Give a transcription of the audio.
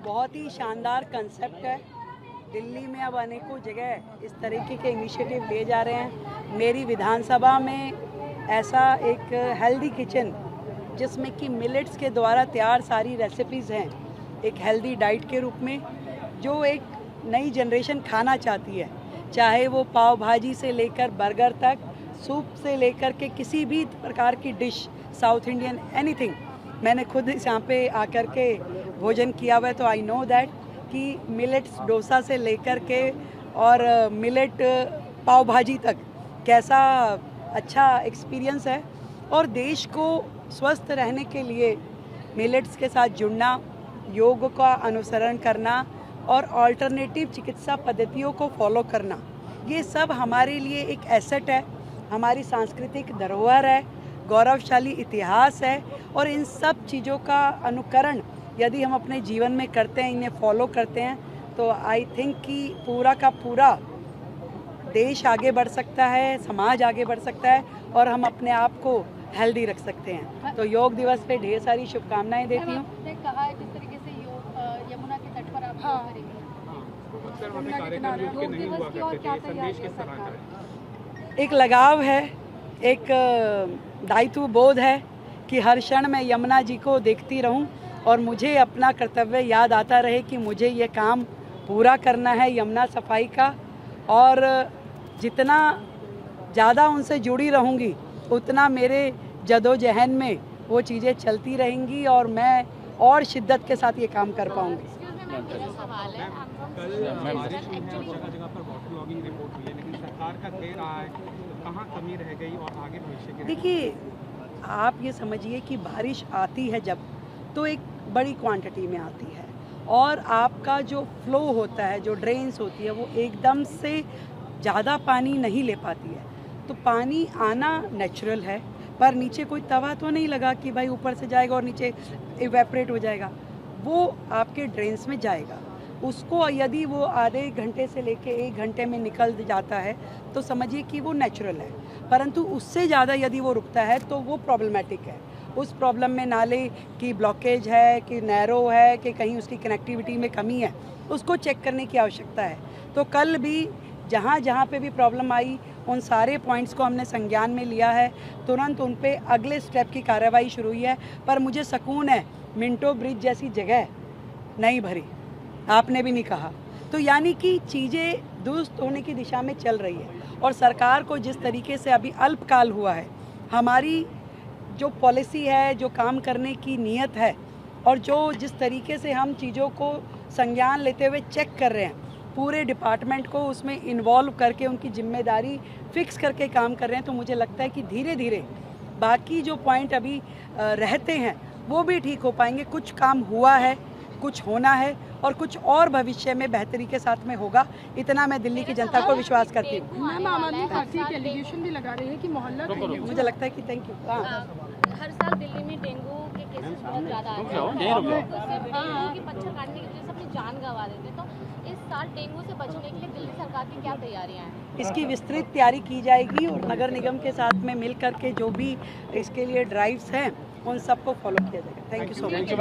बहुत ही शानदार कंसेप्ट है। दिल्ली में अब अनेकों जगह इस तरीके के इनिशिएटिव लिए जा रहे हैं। मेरी विधानसभा में ऐसा एक हेल्दी किचन जिसमें कि मिलेट्स के द्वारा तैयार सारी रेसिपीज़ हैं, एक हेल्दी डाइट के रूप में, जो एक नई जनरेशन खाना चाहती है, चाहे वो पाव भाजी से लेकर बर्गर तक, सूप से लेकर के किसी भी प्रकार की डिश, साउथ इंडियन एनीथिंग। मैंने खुद यहाँ पे आकर के भोजन किया हुआ है, तो आई नो दैट कि मिलेट्स डोसा से लेकर के और मिलेट पाव भाजी तक कैसा अच्छा एक्सपीरियंस है। और देश को स्वस्थ रहने के लिए मिलेट्स के साथ जुड़ना, योग का अनुसरण करना और अल्टरनेटिव चिकित्सा पद्धतियों को फॉलो करना, ये सब हमारे लिए एक एसेट है, हमारी सांस्कृतिक धरोहर है, गौरवशाली इतिहास है। और इन सब चीज़ों का अनुकरण यदि हम अपने जीवन में करते हैं, इन्हें फॉलो करते हैं, तो आई थिंक कि पूरा का पूरा देश आगे बढ़ सकता है, समाज आगे बढ़ सकता है और हम अपने आप को हेल्दी रख सकते हैं। तो योग दिवस पे ढेर सारी शुभकामनाएं देती हूँ। आपने कहा है जिस तरीके से योग यमुना के तट पर आप योग करेंगे, एक लगाव है, एक दायित्व बोध है कि हर क्षण मैं यमुना जी को देखती रहूं और मुझे अपना कर्तव्य याद आता रहे कि मुझे ये काम पूरा करना है यमुना सफाई का। और जितना ज़्यादा उनसे जुड़ी रहूंगी उतना मेरे जदोजहद में वो चीज़ें चलती रहेंगी और मैं और शिद्दत के साथ ये काम कर पाऊंगी। देखिए, आप ये समझिए कि बारिश आती है जब, तो एक बड़ी क्वांटिटी में आती है और आपका जो फ्लो होता है, जो ड्रेन्स होती है, वो एकदम से ज़्यादा पानी नहीं ले पाती है। तो पानी आना नेचुरल है, पर नीचे कोई तवा तो नहीं लगा कि भाई ऊपर से जाएगा और नीचे इवेपरेट हो जाएगा। वो आपके ड्रेन्स में जाएगा। उसको यदि वो आधे घंटे से लेके 1 घंटे में निकल जाता है तो समझिए कि वो नेचुरल है, परंतु उससे ज़्यादा यदि वो रुकता है तो वो प्रॉब्लमेटिक है। उस प्रॉब्लम में नाले की ब्लॉकेज है कि नैरो है कि कहीं उसकी कनेक्टिविटी में कमी है, उसको चेक करने की आवश्यकता है। तो कल भी जहाँ जहाँ पे भी प्रॉब्लम आई, उन सारे पॉइंट्स को हमने संज्ञान में लिया है, तुरंत उन पे अगले स्टेप की कार्रवाई शुरू हुई है। पर मुझे सुकून है, मिंटो ब्रिज जैसी जगह नहीं भरी, आपने भी नहीं कहा। तो यानी कि चीज़ें दुरुस्त होने की दिशा में चल रही है और सरकार को जिस तरीके से अभी अल्पकाल हुआ है, हमारी जो पॉलिसी है, जो काम करने की नीयत है और जो जिस तरीके से हम चीज़ों को संज्ञान लेते हुए चेक कर रहे हैं, पूरे डिपार्टमेंट को उसमें इन्वॉल्व करके उनकी जिम्मेदारी फिक्स करके काम कर रहे हैं, तो मुझे लगता है कि धीरे धीरे बाकी जो पॉइंट अभी रहते हैं वो भी ठीक हो पाएंगे। कुछ काम हुआ है, कुछ होना है और कुछ और भविष्य में बेहतरी के साथ में होगा, इतना मैं दिल्ली की जनता को विश्वास करती हूँ। मैम, आम आदमी पार्टी एक एलिगेशन भी लगा रही है कि मोहल्ला मुझे लगता है कि थैंक यू। हर साल दिल्ली में डेंगू के केसेस बहुत ज़्यादा आते हैं, डेंगू की मच्छर काटने की वजह से अपनी जान गंवा देते हैं। तो इस साल डेंगू से बचने के लिए दिल्ली सरकार की क्या तैयारियां हैं? इसकी विस्तृत तैयारी की जाएगी और नगर निगम के साथ में मिल करके जो भी इसके लिए ड्राइव्स हैं उन सबको फॉलो किया जाएगा। Thank you so much.